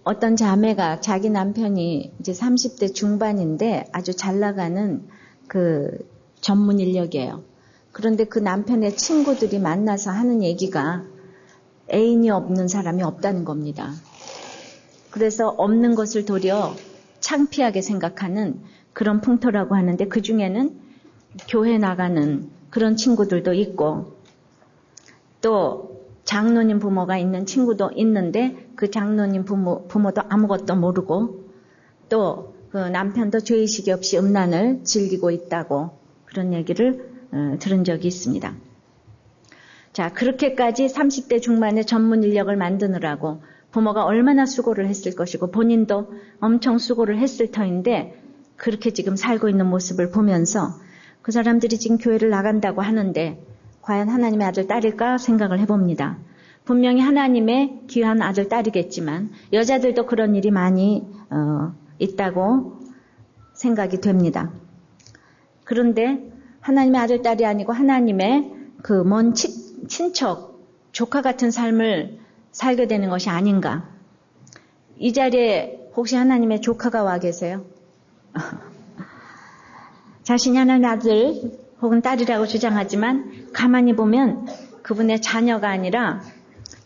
어떤 자매가 자기 남편이 이제 30대 중반인데 아주 잘 나가는 그 전문 인력이에요. 그런데 그 남편의 친구들이 만나서 하는 얘기가 애인이 없는 사람이 없다는 겁니다. 그래서 없는 것을 도리어 창피하게 생각하는 그런 풍토라고 하는데 그 중에는 교회 나가는 그런 친구들도 있고 또 장로님 부모가 있는 친구도 있는데 그 장로님 부모도 아무것도 모르고 또 그 남편도 죄의식이 없이 음란을 즐기고 있다고 그런 얘기를 들은 적이 있습니다. 자, 그렇게까지 30대 중반의 전문 인력을 만드느라고 부모가 얼마나 수고를 했을 것이고 본인도 엄청 수고를 했을 터인데 그렇게 지금 살고 있는 모습을 보면서 그 사람들이 지금 교회를 나간다고 하는데 과연 하나님의 아들 딸일까 생각을 해봅니다. 분명히 하나님의 귀한 아들 딸이겠지만 여자들도 그런 일이 많이 있다고 생각이 됩니다. 그런데 하나님의 아들 딸이 아니고 하나님의 그 먼 친척, 조카 같은 삶을 살게 되는 것이 아닌가. 이 자리에 혹시 하나님의 조카가 와 계세요? 자신이 하나님의 아들 혹은 딸이라고 주장하지만 가만히 보면 그분의 자녀가 아니라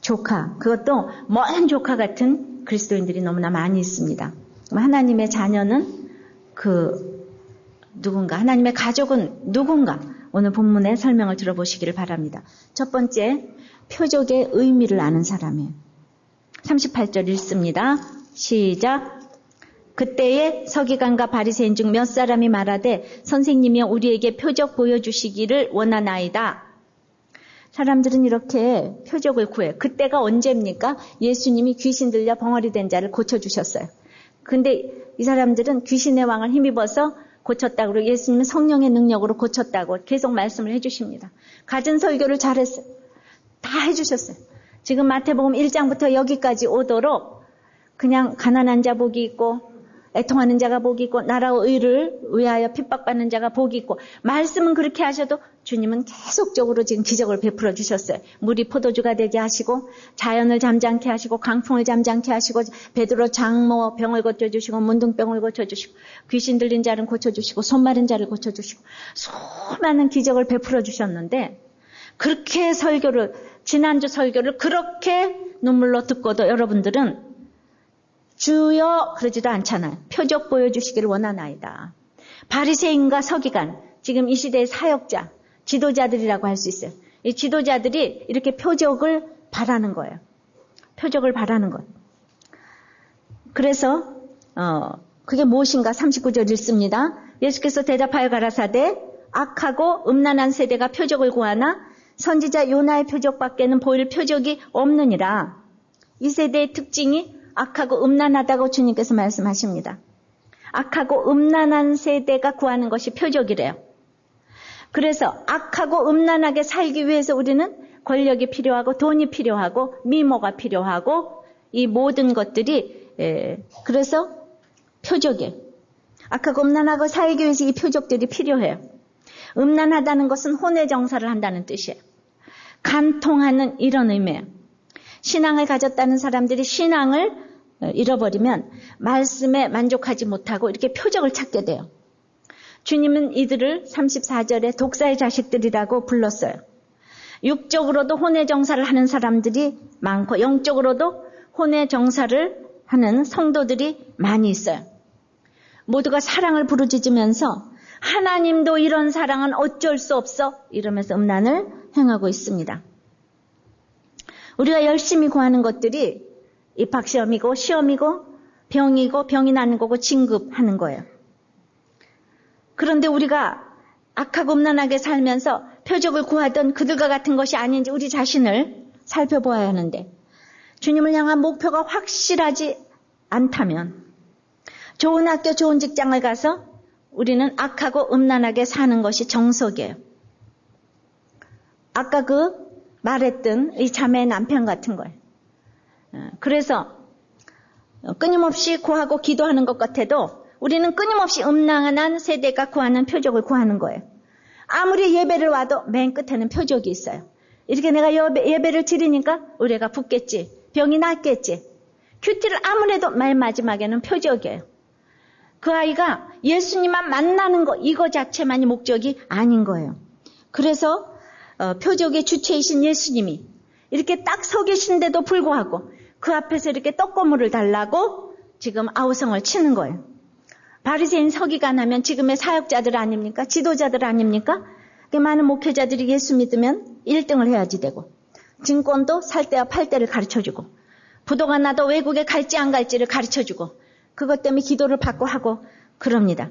조카, 그것도 먼 조카 같은 그리스도인들이 너무나 많이 있습니다. 하나님의 자녀는 누군가, 하나님의 가족은 누군가, 오늘 본문의 설명을 들어보시기를 바랍니다. 첫 번째, 표적의 의미를 아는 사람이에요. 38절 읽습니다. 시작. 그때에 서기관과 바리새인 중 몇 사람이 말하되 선생님이여 우리에게 표적 보여주시기를 원하나이다. 사람들은 이렇게 표적을 구해요. 그때가 언제입니까? 예수님이 귀신 들려 벙어리 된 자를 고쳐주셨어요. 근데 이 사람들은 귀신의 왕을 힘입어서 고쳤다고 그러고 예수님은 성령의 능력으로 고쳤다고 계속 말씀을 해주십니다. 갖은 설교를 잘했어요. 다 해주셨어요. 지금 마태복음 1장부터 여기까지 오도록 그냥 가난한 자 복이 있고 애통하는 자가 복이 있고 나라와 의를 위하여 핍박받는 자가 복이 있고 말씀은 그렇게 하셔도 주님은 계속적으로 지금 기적을 베풀어 주셨어요. 물이 포도주가 되게 하시고 자연을 잠잠케 하시고 강풍을 잠잠케 하시고 베드로 장모 병을 고쳐주시고 문둥병을 고쳐주시고 귀신 들린 자를 고쳐주시고 손 마른 자를 고쳐주시고 수많은 기적을 베풀어 주셨는데 그렇게 지난주 설교를 그렇게 눈물로 듣고도 여러분들은 주여 그러지도 않잖아요. 표적 보여주시기를 원하나이다. 바리새인과 서기관, 지금 이 시대의 사역자, 지도자들이라고 할 수 있어요. 이 지도자들이 이렇게 표적을 바라는 거예요. 표적을 바라는 것. 그래서 그게 무엇인가 39절 읽습니다. 예수께서 대답하여 가라사대 악하고 음란한 세대가 표적을 구하나 선지자 요나의 표적밖에는 보일 표적이 없느니라. 이 세대의 특징이 악하고 음란하다고 주님께서 말씀하십니다. 악하고 음란한 세대가 구하는 것이 표적이래요. 그래서 악하고 음란하게 살기 위해서 우리는 권력이 필요하고 돈이 필요하고 미모가 필요하고 이 모든 것들이 그래서 표적이에요. 악하고 음란하고 살기 위해서 이 표적들이 필요해요. 음란하다는 것은 혼외 정사를 한다는 뜻이에요. 간통하는 이런 의미예요. 신앙을 가졌다는 사람들이 신앙을 잃어버리면 말씀에 만족하지 못하고 이렇게 표적을 찾게 돼요. 주님은 이들을 34절에 독사의 자식들이라고 불렀어요. 육적으로도 혼외 정사를 하는 사람들이 많고 영적으로도 혼외 정사를 하는 성도들이 많이 있어요. 모두가 사랑을 부르짖으면서 하나님도 이런 사랑은 어쩔 수 없어 이러면서 음란을 행하고 있습니다. 우리가 열심히 구하는 것들이 입학시험이고 시험이고 병이고 병이 나는 거고 진급하는 거예요. 그런데 우리가 악하고 음란하게 살면서 표적을 구하던 그들과 같은 것이 아닌지 우리 자신을 살펴보아야 하는데 주님을 향한 목표가 확실하지 않다면 좋은 학교 좋은 직장을 가서 우리는 악하고 음란하게 사는 것이 정석이에요. 아까 말했던 이 자매의 남편 같은 거예요. 그래서 끊임없이 구하고 기도하는 것 같아도 우리는 끊임없이 음란한 세대가 구하는 표적을 구하는 거예요. 아무리 예배를 와도 맨 끝에는 표적이 있어요. 이렇게 내가 예배를 드리니까 의뢰가 붙겠지. 병이 낫겠지. 큐티를 아무래도 맨 마지막에는 표적이에요. 그 아이가 예수님만 만나는 거 이거 자체만이 목적이 아닌 거예요. 그래서 표적의 주체이신 예수님이 이렇게 딱 서 계신데도 불구하고 그 앞에서 이렇게 떡고물을 달라고 지금 아우성을 치는 거예요. 바리새인 서기관 하면 지금의 사역자들 아닙니까? 지도자들 아닙니까? 많은 목회자들이 예수 믿으면 1등을 해야지 되고 증권도 살 때와 팔 때를 가르쳐주고 부도가 나도 외국에 갈지 안 갈지를 가르쳐주고 그것 때문에 기도를 받고 하고 그럽니다.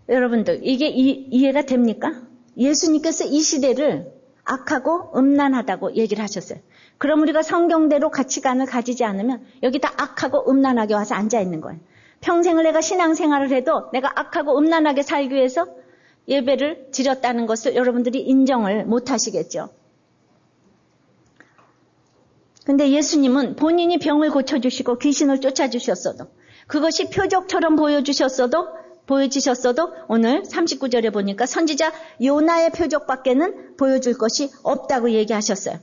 여러분들 이게 이해가 됩니까? 예수님께서 이 시대를 악하고 음란하다고 얘기를 하셨어요. 그럼 우리가 성경대로 가치관을 가지지 않으면 여기 다 악하고 음란하게 와서 앉아있는 거예요. 평생을 내가 신앙생활을 해도 내가 악하고 음란하게 살기 위해서 예배를 드렸다는 것을 여러분들이 인정을 못 하시겠죠. 근데 예수님은 본인이 병을 고쳐주시고 귀신을 쫓아주셨어도 그것이 표적처럼 보여주셨어도 오늘 39절에 보니까 선지자 요나의 표적밖에는 보여줄 것이 없다고 얘기하셨어요.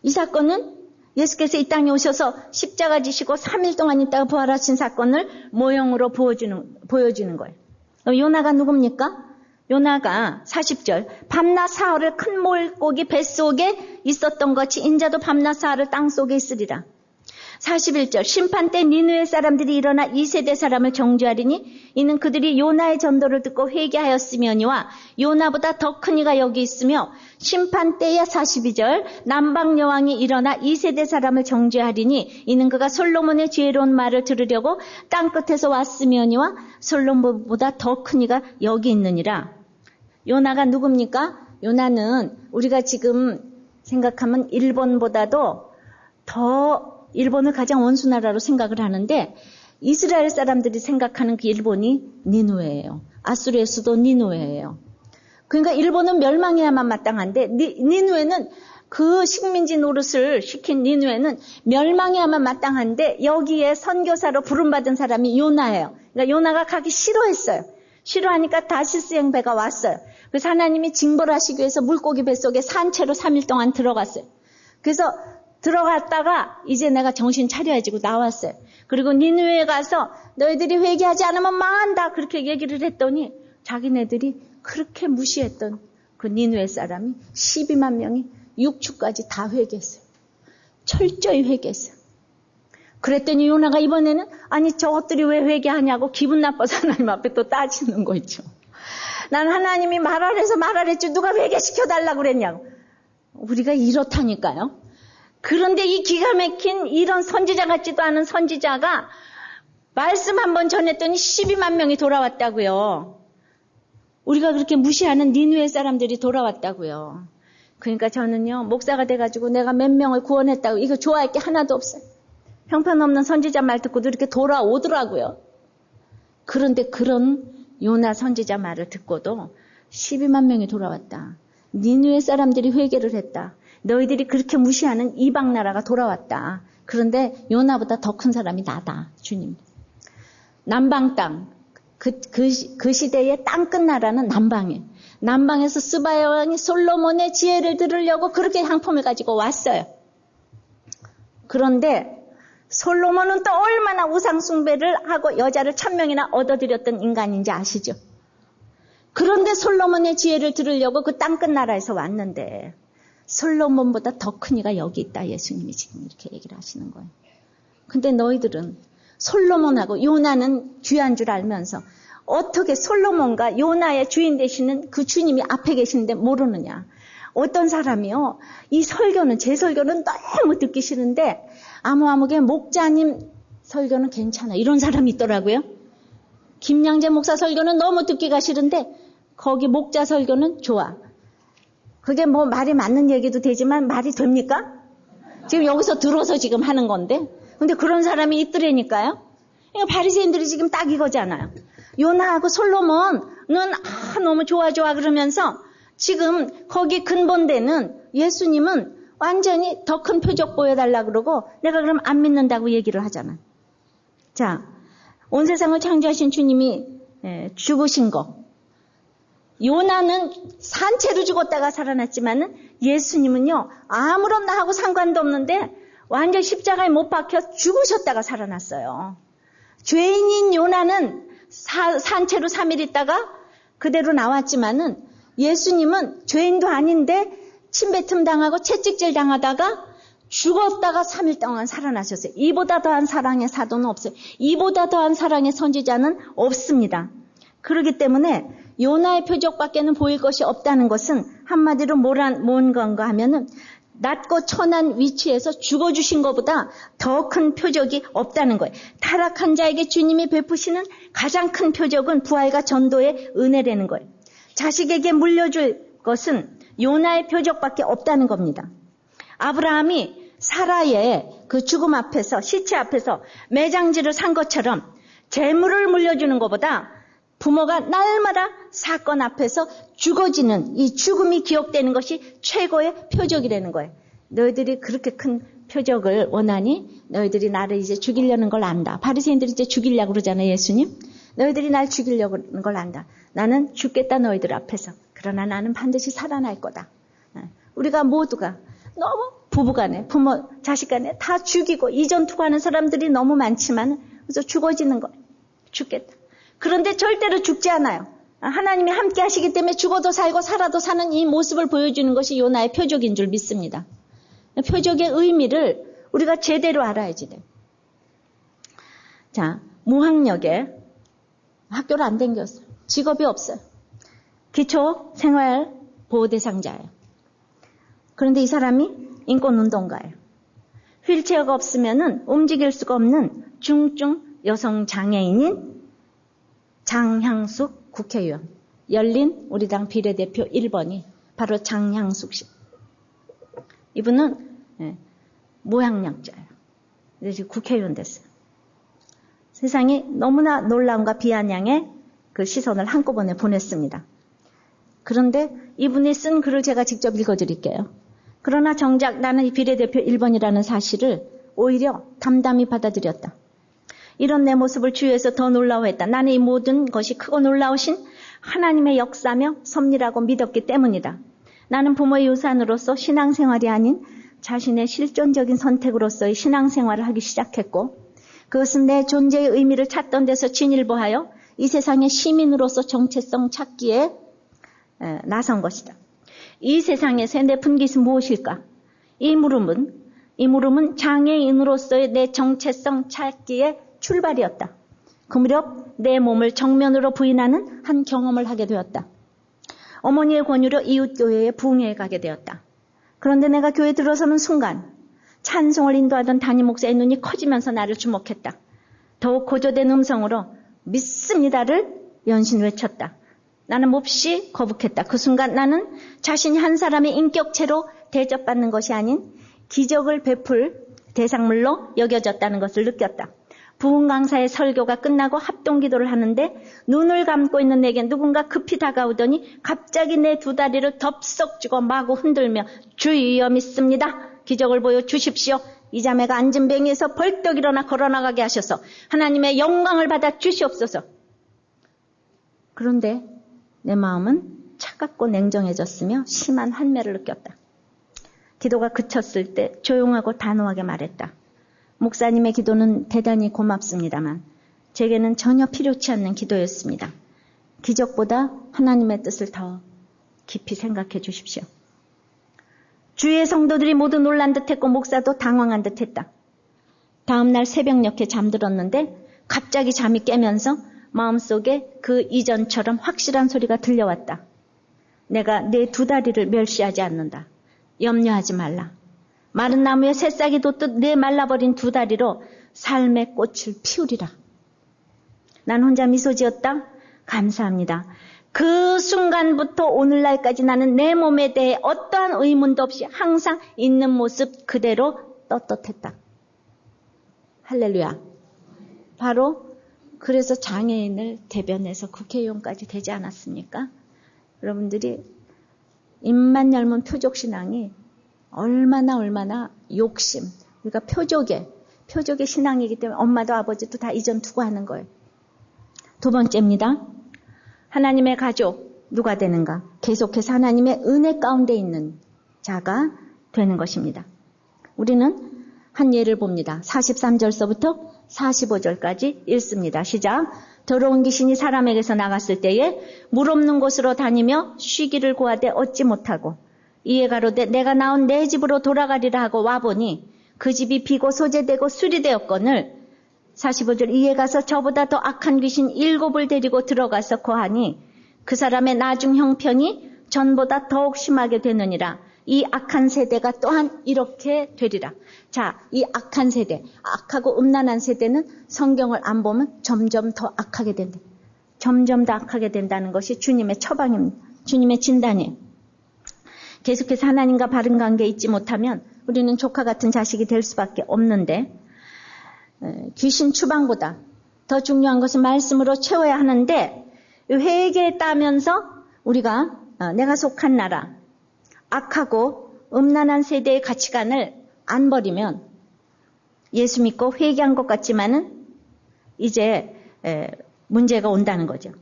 이 사건은 예수께서 이 땅에 오셔서 십자가 지시고 3일 동안 있다가 부활하신 사건을 모형으로 보여주는 거예요. 요나가 누굽니까? 요나가 40절 밤낮 사흘을 큰 물고기 뱃속에 있었던 것이 인자도 밤낮 사흘을 땅속에 있으리라. 41절 심판 때 니느웨 사람들이 일어나 2세대 사람을 정죄하리니 이는 그들이 요나의 전도를 듣고 회개하였으며니와 요나보다 더 큰 이가 여기 있으며 심판 때에 42절 남방 여왕이 일어나 2세대 사람을 정죄하리니 이는 그가 솔로몬의 지혜로운 말을 들으려고 땅끝에서 왔으며니와 솔로몬보다 더 큰 이가 여기 있느니라. 요나가 누굽니까? 요나는 우리가 지금 생각하면 일본보다도 더 일본을 가장 원수나라로 생각을 하는데 이스라엘 사람들이 생각하는 그 일본이 니누웨예요. 아수르의 수도 니누웨예요. 그러니까 일본은 멸망해야만 마땅한데 니누웨는 그 식민지 노릇을 시킨 니누웨는 멸망해야만 마땅한데 여기에 선교사로 부름받은 사람이 요나예요. 그러니까 요나가 가기 싫어했어요. 싫어하니까 다시스 배가 왔어요. 그래서 하나님이 징벌을 하시기 위해서 물고기 뱃속에 산채로 3일 동안 들어갔어요. 그래서 들어갔다가 이제 내가 정신 차려야지고 나왔어요. 그리고 니느웨에 가서 너희들이 회개하지 않으면 망한다 그렇게 얘기를 했더니 자기네들이 그렇게 무시했던 그 니느웨 사람이 12만 명이 육축까지 다 회개했어요. 철저히 회개했어요. 그랬더니 요나가 이번에는 아니 저것들이 왜 회개하냐고 기분 나빠서 하나님 앞에 또 따지는 거 있죠. 난 하나님이 말하래서 말하랬지 누가 회개시켜달라고 그랬냐고. 우리가 이렇다니까요. 그런데 이 기가 막힌 이런 선지자 같지도 않은 선지자가 말씀 한번 전했더니 12만 명이 돌아왔다고요. 우리가 그렇게 무시하는 니느웨 사람들이 돌아왔다고요. 그러니까 저는요 목사가 돼가지고 내가 몇 명을 구원했다고 이거 좋아할 게 하나도 없어요. 형편없는 선지자 말 듣고도 이렇게 돌아오더라고요. 그런데 그런 요나 선지자 말을 듣고도 12만 명이 돌아왔다. 니느웨 사람들이 회개를 했다. 너희들이 그렇게 무시하는 이방 나라가 돌아왔다. 그런데 요나보다 더 큰 사람이 나다. 주님. 남방 땅. 그 시대의 땅끝 나라는 남방이에요. 남방에서 스바야 왕이 솔로몬의 지혜를 들으려고 그렇게 향품을 가지고 왔어요. 그런데 솔로몬은 또 얼마나 우상 숭배를 하고 여자를 1000명이나 얻어들였던 인간인지 아시죠? 그런데 솔로몬의 지혜를 들으려고 그 땅끝 나라에서 왔는데 솔로몬보다 더 큰 이가 여기 있다. 예수님이 지금 이렇게 얘기를 하시는 거예요. 근데 너희들은 솔로몬하고 요나는 귀한 줄 알면서 어떻게 솔로몬과 요나의 주인 되시는 그 주님이 앞에 계시는데 모르느냐. 어떤 사람이요. 이 설교는 제 설교는 너무 듣기 싫은데 아무개 목자님 설교는 괜찮아. 이런 사람이 있더라고요. 김양재 목사 설교는 너무 듣기가 싫은데 거기 목자 설교는 좋아. 그게 뭐 말이 맞는 얘기도 되지만 말이 됩니까? 지금 여기서 들어서 지금 하는 건데. 근데 그런 사람이 있더라니까요. 그러니까 바리새인들이 지금 딱 이거잖아요. 요나하고 솔로몬은 너무 좋아 그러면서 지금 거기 근본되는 예수님은 완전히 더 큰 표적 보여달라 그러고 내가 그럼 안 믿는다고 얘기를 하잖아. 자, 온 세상을 창조하신 주님이 죽으신 거. 요나는 산채로 죽었다가 살아났지만은 예수님은요 아무런 나하고 상관도 없는데 완전 십자가에 못 박혀 죽으셨다가 살아났어요. 죄인인 요나는 산채로 3일 있다가 그대로 나왔지만은 예수님은 죄인도 아닌데 침뱉음 당하고 채찍질 당하다가 죽었다가 3일 동안 살아나셨어요. 이보다 더한 사랑의 사도는 없어요. 이보다 더한 사랑의 선지자는 없습니다. 그렇기 때문에 요나의 표적밖에는 보일 것이 없다는 것은 한마디로 뭔 건가 하면은 낮고 천한 위치에서 죽어주신 것보다 더 큰 표적이 없다는 거예요. 타락한 자에게 주님이 베푸시는 가장 큰 표적은 부활과 전도의 은혜라는 거예요. 자식에게 물려줄 것은 요나의 표적밖에 없다는 겁니다. 아브라함이 사라의 그 죽음 앞에서, 시체 앞에서 매장지를 산 것처럼 재물을 물려주는 것보다 부모가 날마다 사건 앞에서 죽어지는 이 죽음이 기억되는 것이 최고의 표적이라는 거예요. 너희들이 그렇게 큰 표적을 원하니 너희들이 나를 이제 죽이려는 걸 안다. 바리새인들이 이제 죽이려고 그러잖아요, 예수님. 너희들이 날 죽이려고 하는 걸 안다. 나는 죽겠다, 너희들 앞에서. 그러나 나는 반드시 살아날 거다. 우리가 모두가 너무 부부간에, 부모, 자식간에 다 죽이고 이전 투구하는 사람들이 너무 많지만 그래서 죽어지는 거예요. 죽겠다. 그런데 절대로 죽지 않아요. 하나님이 함께 하시기 때문에 죽어도 살고 살아도 사는 이 모습을 보여주는 것이 요나의 표적인 줄 믿습니다. 표적의 의미를 우리가 제대로 알아야지 돼요. 자, 무학력에 학교를 안 다녔어요. 직업이 없어요. 기초 생활 보호 대상자예요. 그런데 이 사람이 인권운동가예요. 휠체어가 없으면은 움직일 수가 없는 중증 여성 장애인인 장향숙 국회의원. 열린 우리 당 비례대표 1번이 바로 장향숙 씨. 이분은 무학력자예요. 그래서 국회의원 됐어요. 세상이 너무나 놀라움과 비아냥의 그 시선을 한꺼번에 보냈습니다. 그런데 이분이 쓴 글을 제가 직접 읽어드릴게요. 그러나 정작 나는 이 비례대표 1번이라는 사실을 오히려 담담히 받아들였다. 이런 내 모습을 주위에서 더 놀라워했다. 나는 이 모든 것이 크고 놀라우신 하나님의 역사며 섭리라고 믿었기 때문이다. 나는 부모의 유산으로서 신앙생활이 아닌 자신의 실존적인 선택으로서의 신앙생활을 하기 시작했고 그것은 내 존재의 의미를 찾던 데서 진일보하여 이 세상의 시민으로서 정체성 찾기에 나선 것이다. 이 세상에서의 내 분깃은 무엇일까? 이 물음은 장애인으로서의 내 정체성 찾기의 출발이었다. 그 무렵 내 몸을 정면으로 부인하는 한 경험을 하게 되었다. 어머니의 권유로 이웃교회에 부흥회에 가게 되었다. 그런데 내가 교회에 들어서는 순간 찬송을 인도하던 담임 목사의 눈이 커지면서 나를 주목했다. 더욱 고조된 음성으로 믿습니다를 연신 외쳤다. 나는 몹시 거북했다. 그 순간 나는 자신이 한 사람의 인격체로 대접받는 것이 아닌 기적을 베풀 대상물로 여겨졌다는 것을 느꼈다. 부흥 강사의 설교가 끝나고 합동기도를 하는데 눈을 감고 있는 내게 누군가 급히 다가오더니 갑자기 내 두 다리를 덥석 쥐고 마구 흔들며 주여 믿습니다. 기적을 보여주십시오. 이 자매가 앉은 뱅이에서 벌떡 일어나 걸어나가게 하셔서 하나님의 영광을 받아 주시옵소서. 그런데 내 마음은 차갑고 냉정해졌으며 심한 환멸을 느꼈다. 기도가 그쳤을 때 조용하고 단호하게 말했다. 목사님의 기도는 대단히 고맙습니다만 제게는 전혀 필요치 않는 기도였습니다. 기적보다 하나님의 뜻을 더 깊이 생각해 주십시오. 주위의 성도들이 모두 놀란 듯했고 목사도 당황한 듯했다. 다음 날 새벽녘에 잠들었는데 갑자기 잠이 깨면서 마음속에 그 이전처럼 확실한 소리가 들려왔다. 내가 내 두 다리를 멸시하지 않는다. 염려하지 말라. 마른 나무에 새싹이 돋듯 내 말라버린 두 다리로 삶의 꽃을 피우리라. 난 혼자 미소 지었다. 감사합니다. 그 순간부터 오늘날까지 나는 내 몸에 대해 어떠한 의문도 없이 항상 있는 모습 그대로 떳떳했다. 할렐루야. 바로 그래서 장애인을 대변해서 국회의원까지 되지 않았습니까? 여러분들이 입만 열면 표적신앙이 얼마나 욕심, 그러니까 표적의 신앙이기 때문에 엄마도 아버지도 다 이전 투구하는 거예요. 두 번째입니다. 하나님의 가족, 누가 되는가? 계속해서 하나님의 은혜 가운데 있는 자가 되는 것입니다. 우리는 한 예를 봅니다. 43절서부터 45절까지 읽습니다. 시작. 더러운 귀신이 사람에게서 나갔을 때에 물 없는 곳으로 다니며 쉬기를 구하되 얻지 못하고 이에 가로되 내가 나온 내 집으로 돌아가리라 하고 와보니 그 집이 비고 소재되고 수리되었거늘 45절 이에 가서 저보다 더 악한 귀신 7을 데리고 들어가서 거하니 그 사람의 나중 형편이 전보다 더욱 심하게 되느니라. 이 악한 세대가 또한 이렇게 되리라. 자, 이 악한 세대, 악하고 음란한 세대는 성경을 안 보면 점점 더 악하게 된다. 점점 더 악하게 된다는 것이 주님의 처방입니다. 주님의 진단이에요. 계속해서 하나님과 바른 관계에 있지 못하면 우리는 조카 같은 자식이 될 수밖에 없는데 귀신 추방보다 더 중요한 것은 말씀으로 채워야 하는데 회개에 따면서 우리가 내가 속한 나라, 악하고 음란한 세대의 가치관을 안 버리면 예수 믿고 회개한 것 같지만은 이제 문제가 온다는 거죠.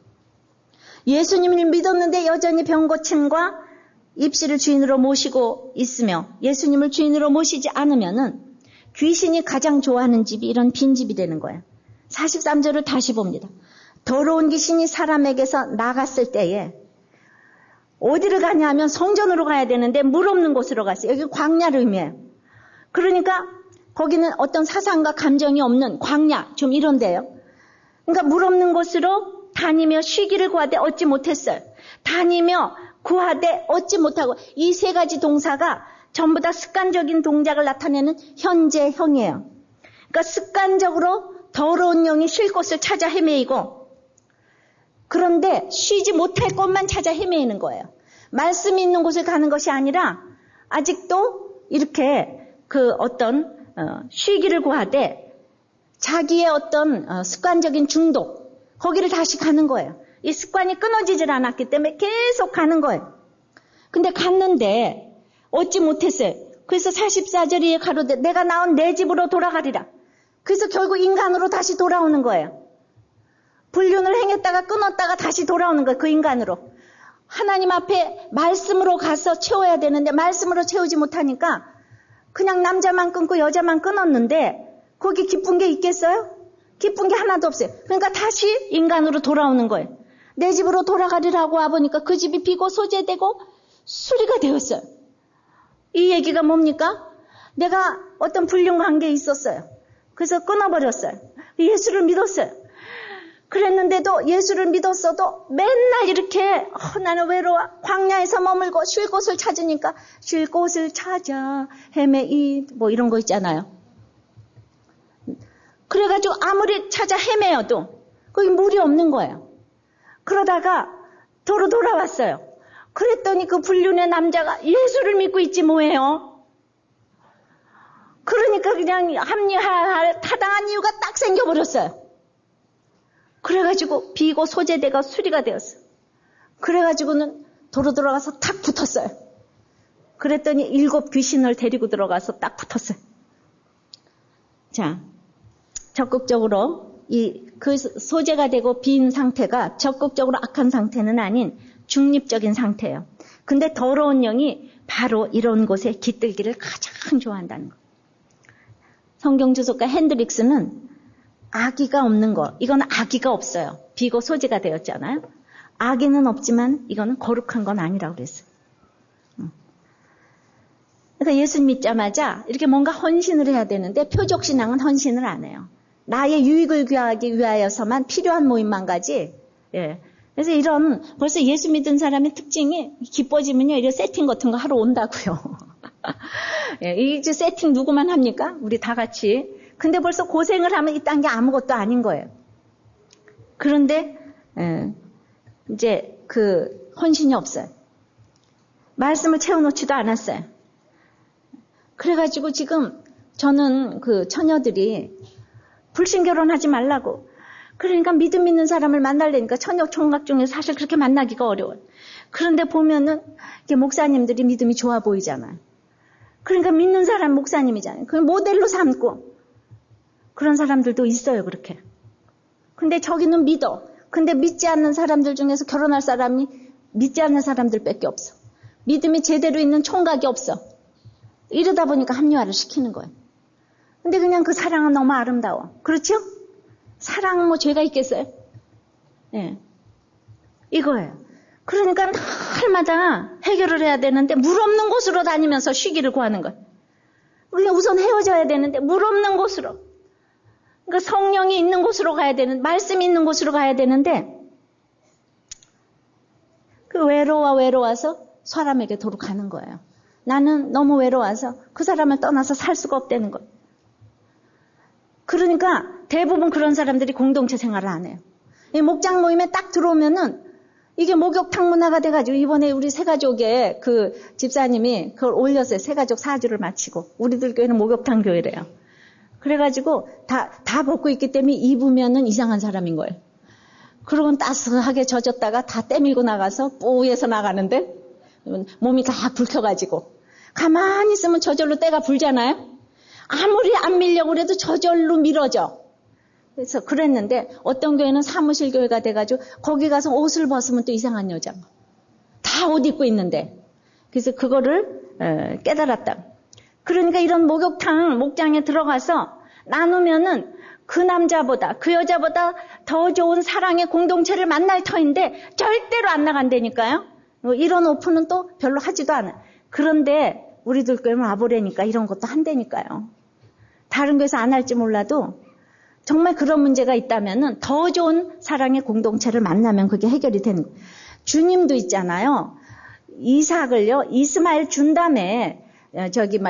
예수님을 믿었는데 여전히 병고침과 입시를 주인으로 모시고 있으며 예수님을 주인으로 모시지 않으면은 귀신이 가장 좋아하는 집이 이런 빈집이 되는 거예요. 43절을 다시 봅니다. 더러운 귀신이 사람에게서 나갔을 때에 어디를 가냐 하면 성전으로 가야 되는데 물 없는 곳으로 갔어요. 여기 광야를 의미해요. 그러니까 거기는 어떤 사상과 감정이 없는 광야, 좀 이런데요. 그러니까 물 없는 곳으로 다니며 쉬기를 구하되 얻지 못했어요. 다니며 구하되 얻지 못하고 이 세 가지 동사가 전부 다 습관적인 동작을 나타내는 현재형이에요. 그러니까 습관적으로 더러운 영이 쉴 곳을 찾아 헤매이고 그런데 쉬지 못할 곳만 찾아 헤매이는 거예요. 말씀이 있는 곳을 가는 것이 아니라 아직도 이렇게 그 어떤 쉬기를 구하되 자기의 어떤 습관적인 중독 거기를 다시 가는 거예요. 이 습관이 끊어지질 않았기 때문에 계속 가는 거예요. 근데 갔는데 얻지 못했어요. 그래서 44절에 가로되 내가 나온 내 집으로 돌아가리라. 그래서 결국 인간으로 다시 돌아오는 거예요. 불륜을 행했다가 끊었다가 다시 돌아오는 거예요. 그 인간으로. 하나님 앞에 말씀으로 가서 채워야 되는데 말씀으로 채우지 못하니까 그냥 남자만 끊고 여자만 끊었는데 거기 기쁜 게 있겠어요? 기쁜 게 하나도 없어요. 그러니까 다시 인간으로 돌아오는 거예요. 내 집으로 돌아가리라고 와보니까 그 집이 비고 소재되고 수리가 되었어요. 이 얘기가 뭡니까? 내가 어떤 불륜 관계에 있었어요. 그래서 끊어버렸어요. 예수를 믿었어요. 그랬는데도 예수를 믿었어도 맨날 이렇게 나는 외로워 광야에서 머물고 쉴 곳을 찾으니까 쉴 곳을 찾아 헤매이 뭐 이런 거 있잖아요. 그래가지고 아무리 찾아 헤매어도 거기 물이 없는 거예요. 그러다가 도로 돌아왔어요. 그랬더니 그 불륜의 남자가 예수를 믿고 있지 뭐예요. 그러니까 그냥 합리화할 타당한 이유가 딱 생겨버렸어요. 그래가지고 비고 소재대가 수리가 되었어요. 그래가지고는 도로 들어가서 탁 붙었어요. 그랬더니 7 귀신을 데리고 들어가서 딱 붙었어요. 자, 적극적으로 그 소재가 되고 빈 상태가 적극적으로 악한 상태는 아닌 중립적인 상태예요. 근데 더러운 영이 바로 이런 곳에 깃들기를 가장 좋아한다는 거. 성경 주석가 핸드릭스는 악의가 없는 거, 이건 악의가 없어요. 비고 소재가 되었잖아요. 악의는 없지만 이거는 거룩한 건 아니라고 그랬어요. 그러니까 예수 믿자마자 이렇게 뭔가 헌신을 해야 되는데 표적신앙은 헌신을 안 해요. 나의 유익을 구하기 위하여서만 필요한 모임만 가지. 예. 그래서 이런 벌써 예수 믿은 사람의 특징이 기뻐지면요 이런 세팅 같은 거 하러 온다고요. 예, 이제 세팅 누구만 합니까? 우리 다 같이. 근데 벌써 고생을 하면 이딴 게 아무것도 아닌 거예요. 그런데 이제 그 헌신이 없어요. 말씀을 채워놓지도 않았어요. 그래가지고 지금 저는 그 처녀들이 불신결혼하지 말라고. 그러니까 믿음 있는 사람을 만나려니까 처녀 총각 중에 사실 그렇게 만나기가 어려워요. 그런데 보면은 이게 목사님들이 믿음이 좋아 보이잖아요. 그러니까 믿는 사람 목사님이잖아요. 그걸 모델로 삼고 그런 사람들도 있어요, 그렇게. 근데 저기는 믿어. 근데 믿지 않는 사람들 중에서 결혼할 사람이 믿지 않는 사람들밖에 없어. 믿음이 제대로 있는 총각이 없어. 이러다 보니까 합리화를 시키는 거예요. 근데 그냥 그 사랑은 너무 아름다워. 그렇죠? 사랑 뭐 죄가 있겠어요? 예. 이거예요. 그러니까 날마다 해결을 해야 되는데 물 없는 곳으로 다니면서 쉬기를 구하는 거예요. 우리가 우선 헤어져야 되는데 물 없는 곳으로. 그러니까 성령이 있는 곳으로 가야 되는, 말씀이 있는 곳으로 가야 되는데 그 외로워서 사람에게 도로 가는 거예요. 나는 너무 외로워서 그 사람을 떠나서 살 수가 없다는 거예요. 그러니까 대부분 그런 사람들이 공동체 생활을 안 해요. 이 목장 모임에 딱 들어오면은 이게 목욕탕 문화가 돼가지고 이번에 우리 새가족에 그 집사님이 그걸 올렸어요. 새가족 4주를 마치고. 우리들 교회는 목욕탕 교회래요. 그래가지고 다 벗고 있기 때문에 입으면은 이상한 사람인 거예요. 그러고는 따스하게 젖었다가 다 떼밀고 나가서 뿌에서 나가는데 몸이 다 불켜가지고 가만히 있으면 저절로 때가 불잖아요. 아무리 안 밀려고 그래도 저절로 밀어져. 그래서 그랬는데 어떤 교회는 사무실 교회가 돼가지고 거기 가서 옷을 벗으면 또 이상한 여자. 다 옷 입고 있는데. 그래서 그거를 깨달았다. 그러니까 이런 목장에 들어가서 나누면은 그 남자보다 그 여자보다 더 좋은 사랑의 공동체를 만날 터인데 절대로 안 나간다니까요. 이런 오픈은 또 별로 하지도 않아요. 그런데 우리들 교회는 와보라니까 이런 것도 한다니까요. 다른 교회에서 안 할지 몰라도 정말 그런 문제가 있다면은 더 좋은 사랑의 공동체를 만나면 그게 해결이 되는 거예요. 주님도 있잖아요. 이삭을요, 이스마엘 준 다음에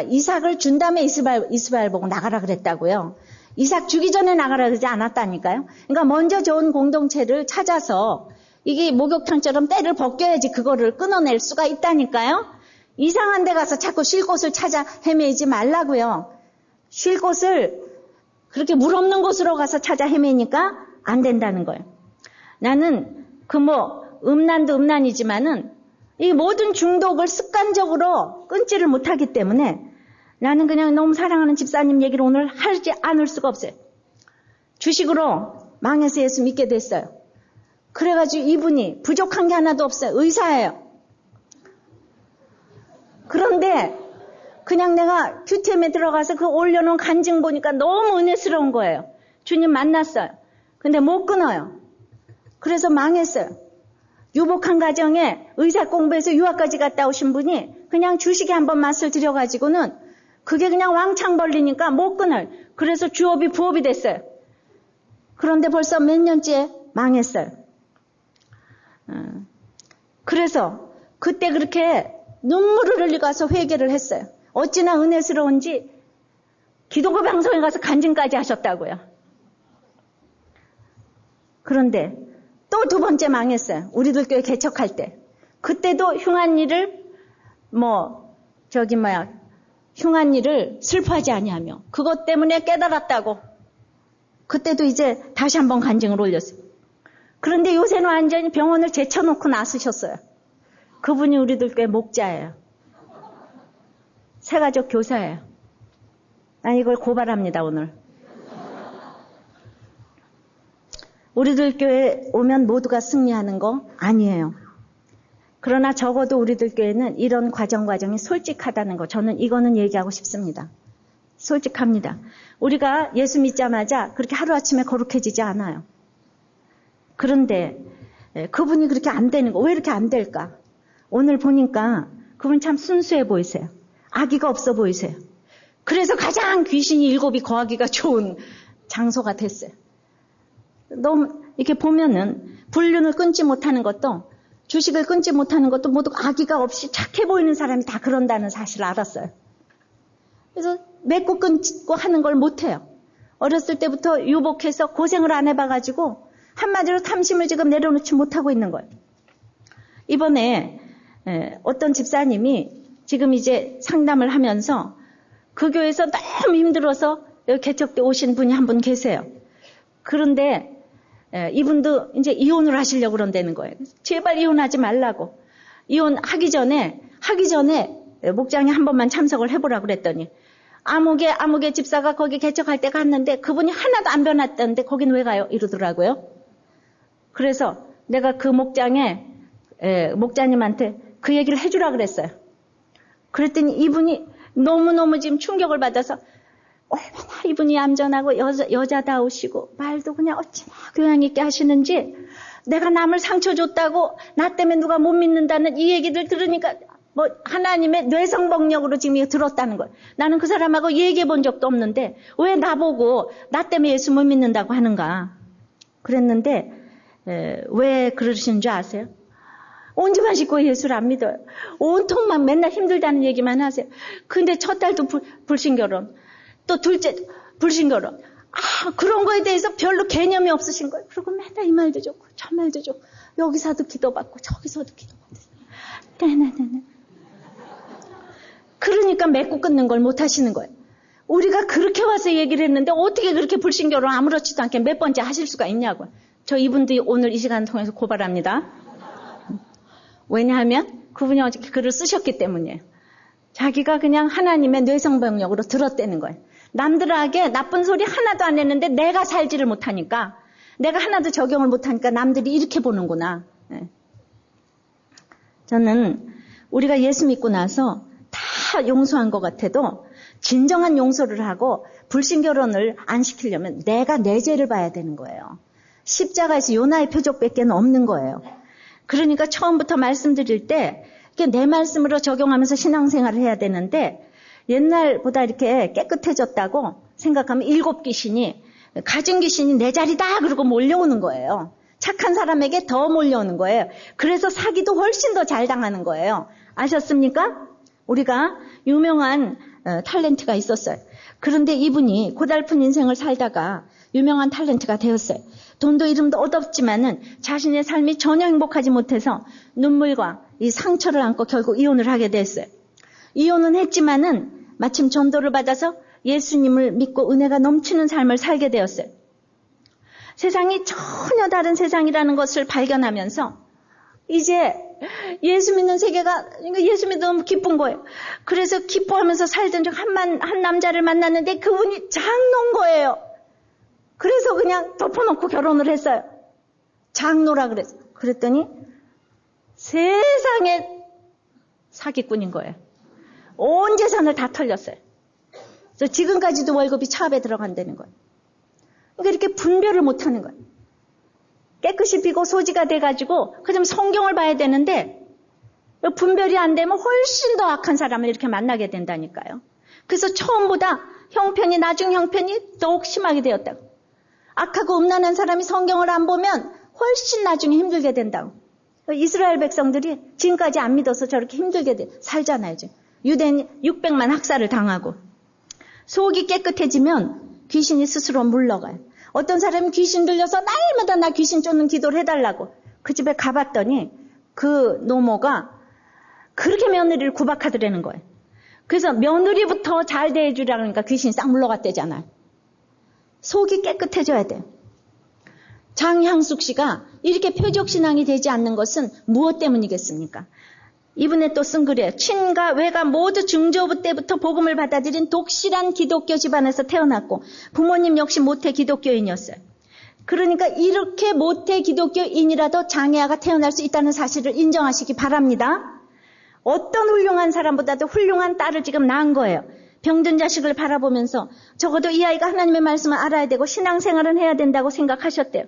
이삭을 준 다음에 이스마엘 보고 나가라 그랬다고요. 이삭 주기 전에 나가라 그러지 않았다니까요. 그러니까 먼저 좋은 공동체를 찾아서 이게 목욕탕처럼 때를 벗겨야지 그거를 끊어낼 수가 있다니까요. 이상한 데 가서 자꾸 쉴 곳을 찾아 헤매지 말라고요. 쉴 곳을 그렇게 물 없는 곳으로 가서 찾아 헤매니까 안 된다는 거예요. 나는 음란도 음란이지만은 이 모든 중독을 습관적으로 끊지를 못하기 때문에 나는 그냥 너무 사랑하는 집사님 얘기를 오늘 하지 않을 수가 없어요. 주식으로 망해서 예수 믿게 됐어요. 그래가지고 이분이 부족한 게 하나도 없어요. 의사예요. 그런데 그냥 내가 큐티엠에 들어가서 그 올려놓은 간증 보니까 너무 은혜스러운 거예요. 주님 만났어요. 근데 못 끊어요. 그래서 망했어요. 유복한 가정에 의사 공부해서 유학까지 갔다 오신 분이 그냥 주식에 한번 맛을 들여가지고는 그게 그냥 왕창 벌리니까 못 끊어요. 그래서 주업이 부업이 됐어요. 그런데 벌써 몇 년째 망했어요. 그래서 그때 그렇게 눈물을 흘리고 가서 회개를 했어요. 어찌나 은혜스러운지 기독교 방송에 가서 간증까지 하셨다고요. 그런데 또 두 번째 망했어요. 우리들 교회 개척할 때. 그때도 흉한 일을 흉한 일을 슬퍼하지 아니하며 그것 때문에 깨달았다고. 그때도 이제 다시 한번 간증을 올렸어요. 그런데 요새는 완전히 병원을 제쳐놓고 나서셨어요. 그분이 우리들 교회 목자예요. 새가족 교사예요. 난 이걸 고발합니다, 오늘. 우리들 교회 오면 모두가 승리하는 거 아니에요. 그러나 적어도 우리들 교회는 이런 과정이 솔직하다는 거, 저는 이거는 얘기하고 싶습니다. 솔직합니다. 우리가 예수 믿자마자 그렇게 하루아침에 거룩해지지 않아요. 그런데 그분이 그렇게 안 되는 거, 왜 이렇게 안 될까? 오늘 보니까 그분 참 순수해 보이세요. 악의가 없어 보이세요. 그래서 가장 귀신이 일곱이 거하기가 좋은 장소가 됐어요. 너무 이렇게 보면은 불륜을 끊지 못하는 것도 주식을 끊지 못하는 것도 모두 악의가 없이 착해 보이는 사람이 다 그런다는 사실을 알았어요. 그래서 맺고 끊고 하는 걸 못해요. 어렸을 때부터 유복해서 고생을 안 해봐가지고 한마디로 탐심을 지금 내려놓지 못하고 있는 거예요. 이번에 어떤 집사님이 지금 이제 상담을 하면서 그 교회에서 너무 힘들어서 여기 개척 때 오신 분이 한 분 계세요. 그런데 이분도 이제 이혼을 하시려고 그런다는 거예요. 제발 이혼하지 말라고. 이혼하기 전에 목장에 한 번만 참석을 해보라고 그랬더니 아무개 집사가 거기 개척할 때 갔는데 그분이 하나도 안 변했다는데 거긴 왜 가요? 이러더라고요. 그래서 내가 그 목자님한테 그 얘기를 해주라 그랬어요. 그랬더니 이분이 너무너무 지금 충격을 받아서 얼마나 이분이 얌전하고 여자다우시고 말도 그냥 어찌나 교양 있게 하시는지 내가 남을 상처 줬다고 나 때문에 누가 못 믿는다는 이 얘기를 들으니까 뭐 하나님의 뇌성복력으로 지금 이거 들었다는 거예요. 나는 그 사람하고 얘기해 본 적도 없는데 왜 나보고 나 때문에 예수 못 믿는다고 하는가. 그랬는데 왜 그러시는 줄 아세요? 온지만 씻고 예수를 안 믿어요. 온통만 맨날 힘들다는 얘기만 하세요. 근데 첫 딸도 불신결혼, 또 둘째 불신결혼. 그런 거에 대해서 별로 개념이 없으신 거예요. 그리고 맨날 이 말도 좋고 저 말도 좋고 여기서도 기도받고 저기서도 기도받고. 네네네네. 그러니까 맺고 끊는 걸 못 하시는 거예요. 우리가 그렇게 와서 얘기를 했는데 어떻게 그렇게 불신결혼 아무렇지도 않게 몇 번째 하실 수가 있냐고요. 저 이분들이 오늘 이 시간 통해서 고발합니다. 왜냐하면 그분이 어저께 글을 쓰셨기 때문이에요. 자기가 그냥 하나님의 뇌성병력으로 들었다는 거예요. 남들에게 나쁜 소리 하나도 안 했는데 내가 살지를 못하니까, 내가 하나도 적용을 못하니까 남들이 이렇게 보는구나. 저는 우리가 예수 믿고 나서 다 용서한 것 같아도 진정한 용서를 하고 불신결혼을 안 시키려면 내가 내 죄를 봐야 되는 거예요. 십자가에서 요나의 표적밖에 없는 거예요. 그러니까 처음부터 말씀드릴 때 내 말씀으로 적용하면서 신앙생활을 해야 되는데 옛날보다 이렇게 깨끗해졌다고 생각하면 7 귀신이 가진 귀신이 내 자리다 그러고 몰려오는 거예요. 착한 사람에게 더 몰려오는 거예요. 그래서 사기도 훨씬 더 잘 당하는 거예요. 아셨습니까? 우리가 유명한 탤런트가 있었어요. 그런데 이분이 고달픈 인생을 살다가 유명한 탤런트가 되었어요. 돈도 이름도 얻었지만은 자신의 삶이 전혀 행복하지 못해서 눈물과 이 상처를 안고 결국 이혼을 하게 됐어요. 이혼은 했지만은 마침 전도를 받아서 예수님을 믿고 은혜가 넘치는 삶을 살게 되었어요. 세상이 전혀 다른 세상이라는 것을 발견하면서 이제 예수 믿는 세계가, 예수 믿어 너무 기쁜 거예요. 그래서 기뻐하면서 살던 중 한 남자를 만났는데 그분이 장로인 거예요. 그래서 그냥 덮어놓고 결혼을 했어요. 장로라 그랬어요. 그랬더니 세상에 사기꾼인 거예요. 온 재산을 다 털렸어요. 그래서 지금까지도 월급이 차압에 들어간다는 거예요. 그러니까 이렇게 분별을 못하는 거예요. 깨끗이 비고 소지가 돼가지고 그럼 성경을 봐야 되는데 분별이 안 되면 훨씬 더 악한 사람을 이렇게 만나게 된다니까요. 그래서 처음보다 형편이 나중 형편이 더욱 심하게 되었다고. 악하고 음란한 사람이 성경을 안 보면 훨씬 나중에 힘들게 된다고. 이스라엘 백성들이 지금까지 안 믿어서 저렇게 힘들게 살잖아요. 유대인 600만 학살을 당하고. 속이 깨끗해지면 귀신이 스스로 물러가요. 어떤 사람이 귀신 들려서 날마다 나 귀신 쫓는 기도를 해달라고 그 집에 가봤더니 그 노모가 그렇게 며느리를 구박하더라는 거예요. 그래서 며느리부터 잘 대해주라니까 귀신이 싹 물러갔대잖아요. 속이 깨끗해져야 돼요. 장향숙 씨가 이렇게 표적신앙이 되지 않는 것은 무엇 때문이겠습니까? 이분에 또 쓴 글이에요. 친가 외가 모두 중저부 때부터 복음을 받아들인 독실한 기독교 집안에서 태어났고 부모님 역시 모태 기독교인이었어요. 그러니까 이렇게 모태 기독교인이라도 장애아가 태어날 수 있다는 사실을 인정하시기 바랍니다. 어떤 훌륭한 사람보다도 훌륭한 딸을 지금 낳은 거예요. 병든 자식을 바라보면서 적어도 이 아이가 하나님의 말씀을 알아야 되고 신앙생활은 해야 된다고 생각하셨대요.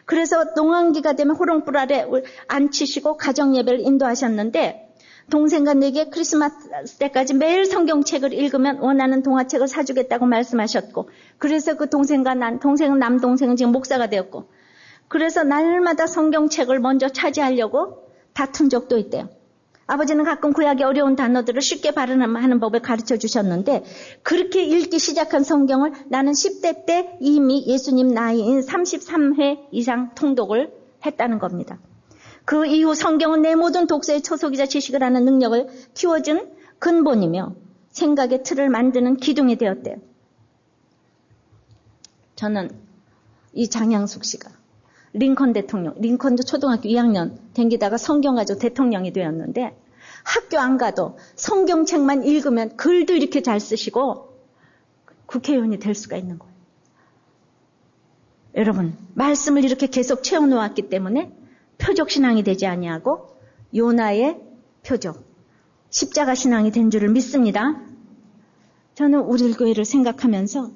그래서 농한기가 되면 호롱불 아래 앉히시고 가정예배를 인도하셨는데 동생과 내게 크리스마스 때까지 매일 성경책을 읽으면 원하는 동화책을 사주겠다고 말씀하셨고 그래서 그 동생은 남동생은 지금 목사가 되었고 그래서 날마다 성경책을 먼저 차지하려고 다툰 적도 있대요. 아버지는 가끔 구약의 어려운 단어들을 쉽게 발음하는 법을 가르쳐 주셨는데 그렇게 읽기 시작한 성경을 나는 10대 때 이미 예수님 나이인 33회 이상 통독을 했다는 겁니다. 그 이후 성경은 내 모든 독서의 초속이자 지식을 하는 능력을 키워준 근본이며 생각의 틀을 만드는 기둥이 되었대요. 저는 이 장향숙 씨가 링컨 대통령, 링컨도 초등학교 2학년 댕기다가 성경 가지고 대통령이 되었는데 학교 안 가도 성경책만 읽으면 글도 이렇게 잘 쓰시고 국회의원이 될 수가 있는 거예요. 여러분, 말씀을 이렇게 계속 채워놓았기 때문에 표적신앙이 되지 아니하고 요나의 표적, 십자가 신앙이 된 줄을 믿습니다. 저는 우리 교회를 생각하면서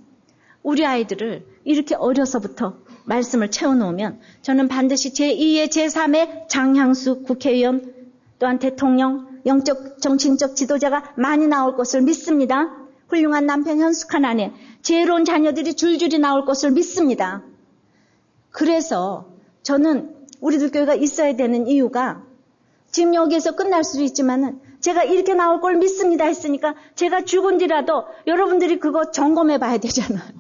우리 아이들을 이렇게 어려서부터 말씀을 채워놓으면 저는 반드시 제2의 제3의 장향수 국회의원 또한 대통령, 영적 정신적 지도자가 많이 나올 것을 믿습니다. 훌륭한 남편, 현숙한 아내, 지혜로운 자녀들이 줄줄이 나올 것을 믿습니다. 그래서 저는 우리들 교회가 있어야 되는 이유가 지금 여기에서 끝날 수도 있지만은 제가 이렇게 나올 걸 믿습니다 했으니까 제가 죽은지라도 여러분들이 그거 점검해 봐야 되잖아요.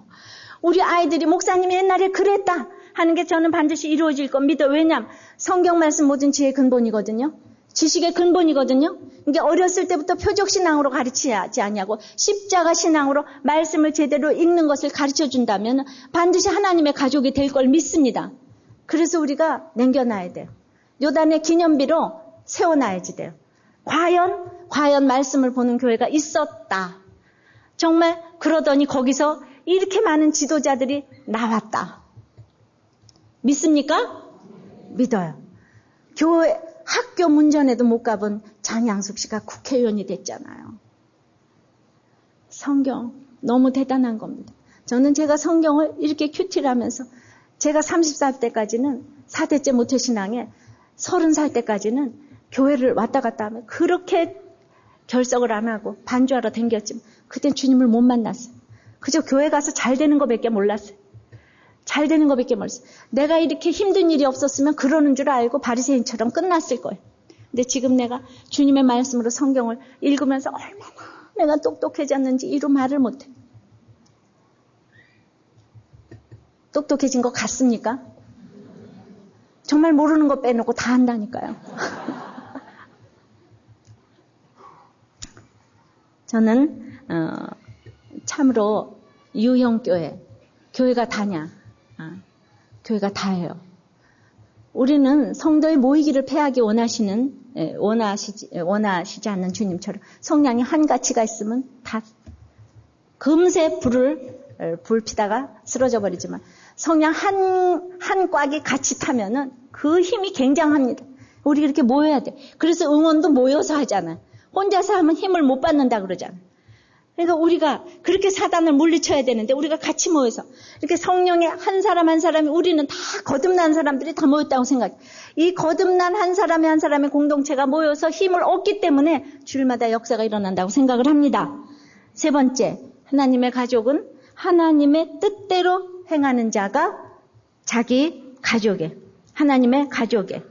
우리 아이들이 목사님이 옛날에 그랬다 하는 게 저는 반드시 이루어질 거 믿어요. 왜냐하면 성경 말씀 모든 지혜의 근본이거든요. 지식의 근본이거든요. 이게 어렸을 때부터 표적 신앙으로 가르치지 않냐고 십자가 신앙으로 말씀을 제대로 읽는 것을 가르쳐 준다면 반드시 하나님의 가족이 될 걸 믿습니다. 그래서 우리가 남겨놔야 돼요. 요단의 기념비로 세워놔야지 돼요. 과연 말씀을 보는 교회가 있었다. 정말 그러더니 거기서 이렇게 많은 지도자들이 나왔다. 믿습니까? 믿어요. 교회 학교 문전에도 못 가본 장양숙 씨가 국회의원이 됐잖아요. 성경 너무 대단한 겁니다. 저는 제가 성경을 이렇게 큐티를 하면서 제가 30살 때까지는 4대째 모태신앙에 30살 때까지는 교회를 왔다 갔다 하면 그렇게 결석을 안 하고 반주하러 댕겼지만 그땐 주님을 못 만났어요. 그저 교회 가서 잘 되는 것밖에 몰랐어요. 잘 되는 것밖에 몰랐어요. 내가 이렇게 힘든 일이 없었으면 그러는 줄 알고 바리새인처럼 끝났을 거예요. 근데 지금 내가 주님의 말씀으로 성경을 읽으면서 얼마나 내가 똑똑해졌는지 이루 말을 못해. 똑똑해진 것 같습니까? 정말 모르는 거 빼놓고 다 한다니까요. 저는 참으로 유형교회, 교회가 다냐? 교회가 다예요. 우리는 성도의 모이기를 패하기 원하시지 않는 주님처럼 성량이 한 가치가 있으면 다 금세 불 피다가 쓰러져 버리지만 성량 한 꽉이 같이 타면은 그 힘이 굉장합니다. 우리 이렇게 모여야 돼. 그래서 응원도 모여서 하잖아요. 혼자서 하면 힘을 못 받는다 그러잖아요. 그러니까 우리가 그렇게 사단을 물리쳐야 되는데 우리가 같이 모여서 이렇게 성령의 한 사람 한 사람이 우리는 다 거듭난 사람들이 다 모였다고 생각해요. 이 거듭난 한 사람의 한 사람의 공동체가 모여서 힘을 얻기 때문에 주일마다 역사가 일어난다고 생각을 합니다. 세 번째, 하나님의 가족은 하나님의 뜻대로 행하는 자가 자기 가족에, 하나님의 가족에.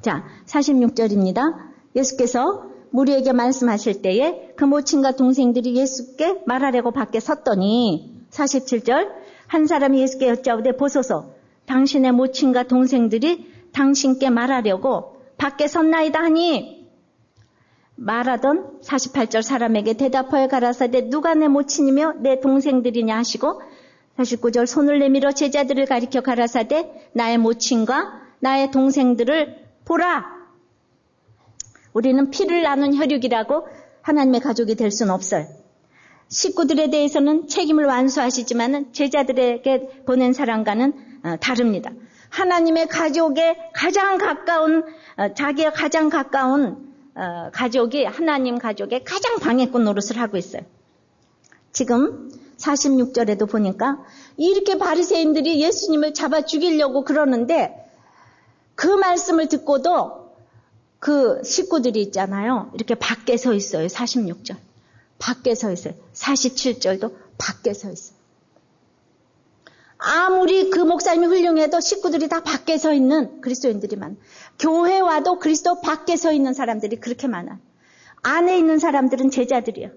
자, 46절입니다. 예수께서 무리에게 말씀하실 때에 그 모친과 동생들이 예수께 말하려고 밖에 섰더니 47절 한 사람이 예수께 여짜오되 보소서 당신의 모친과 동생들이 당신께 말하려고 밖에 섰나이다 하니 말하던 48절 사람에게 대답하여 가라사대 누가 내 모친이며 내 동생들이냐 하시고 49절 손을 내밀어 제자들을 가리켜 가라사대 나의 모친과 나의 동생들을 보라. 우리는 피를 나눈 혈육이라고 하나님의 가족이 될 수는 없어요. 식구들에 대해서는 책임을 완수하시지만 제자들에게 보낸 사랑과는 다릅니다. 하나님의 가족에 가장 가까운 자기가 가장 가까운 가족이 하나님 가족의 가장 방해꾼 노릇을 하고 있어요. 지금 46절에도 보니까 이렇게 바리새인들이 예수님을 잡아 죽이려고 그러는데 그 말씀을 듣고도 그 식구들이 있잖아요. 이렇게 밖에 서 있어요. 46절. 밖에 서 있어요. 47절도 밖에 서 있어요. 아무리 그 목사님이 훌륭해도 식구들이 다 밖에 서 있는 그리스도인들이 많아요. 교회 와도 그리스도 밖에 서 있는 사람들이 그렇게 많아요. 안에 있는 사람들은 제자들이에요.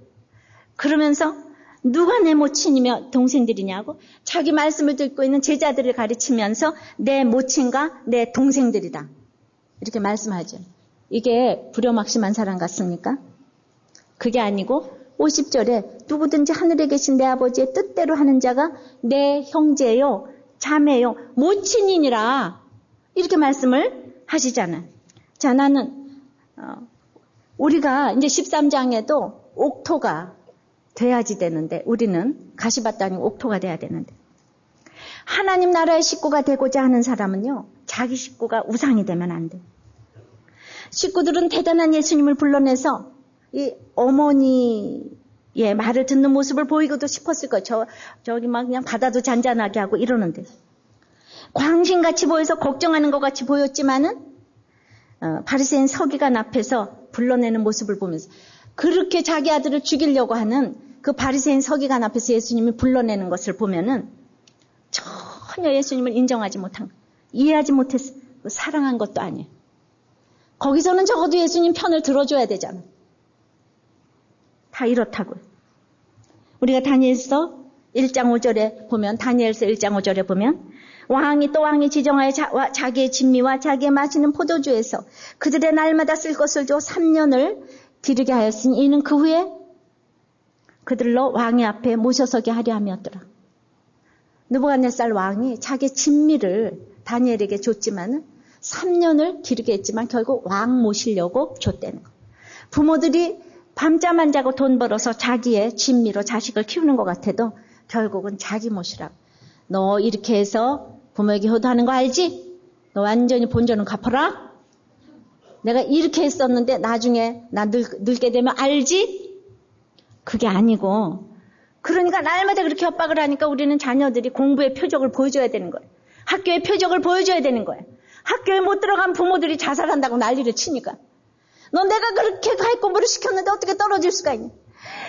그러면서 누가 내 모친이며 동생들이냐고 자기 말씀을 듣고 있는 제자들을 가르치면서 내 모친과 내 동생들이다. 이렇게 말씀하죠. 이게 불효막심한 사람 같습니까? 그게 아니고 50절에 누구든지 하늘에 계신 내 아버지의 뜻대로 하는 자가 내 형제요, 자매요, 모친이니라 이렇게 말씀을 하시잖아요. 자, 나는 우리가 이제 13장에도 옥토가 돼야지 되는데 우리는 가시밭도 아니고 옥토가 돼야 되는데 하나님 나라의 식구가 되고자 하는 사람은요. 자기 식구가 우상이 되면 안 돼요. 식구들은 대단한 예수님을 불러내서 이 어머니 예, 말을 듣는 모습을 보이고도 싶었을 거예요. 저기 막 그냥 바다도 잔잔하게 하고 이러는데. 광신같이 보여서 걱정하는 것 같이 보였지만은, 바리새인 서기관 앞에서 불러내는 모습을 보면서 그렇게 자기 아들을 죽이려고 하는 그 바리새인 서기관 앞에서 예수님이 불러내는 것을 보면은 전혀 예수님을 인정하지 못한, 이해하지 못했어. 사랑한 것도 아니에요. 거기서는 적어도 예수님 편을 들어줘야 되잖아. 다 이렇다고요. 우리가 다니엘서 1장 5절에 보면, 다니엘서 1장 5절에 보면 또 왕이 지정하여 자기의 진미와 자기의 마시는 포도주에서 그들의 날마다 쓸 것을 줘 3년을 기르게 하였으니 이는 그 후에 그들로 왕의 앞에 모셔서게 하려 함이었더라. 느부갓네살 왕이 자기의 진미를 다니엘에게 줬지만은 3년을 기르게 했지만 결국 왕 모시려고 줬다는 거. 부모들이 밤잠 안 자고 돈 벌어서 자기의 진미로 자식을 키우는 것 같아도 결국은 자기 모시라고. 너 이렇게 해서 부모에게 효도하는 거 알지? 너 완전히 본전은 갚아라. 내가 이렇게 했었는데 나중에 나 늙게 되면 알지? 그게 아니고, 그러니까 날마다 그렇게 협박을 하니까 우리는 자녀들이 공부의 표적을 보여줘야 되는 거예요. 학교의 표적을 보여줘야 되는 거예요. 학교에 못 들어간 부모들이 자살한다고 난리를 치니까. 너 내가 그렇게 할 공부를 시켰는데 어떻게 떨어질 수가 있니?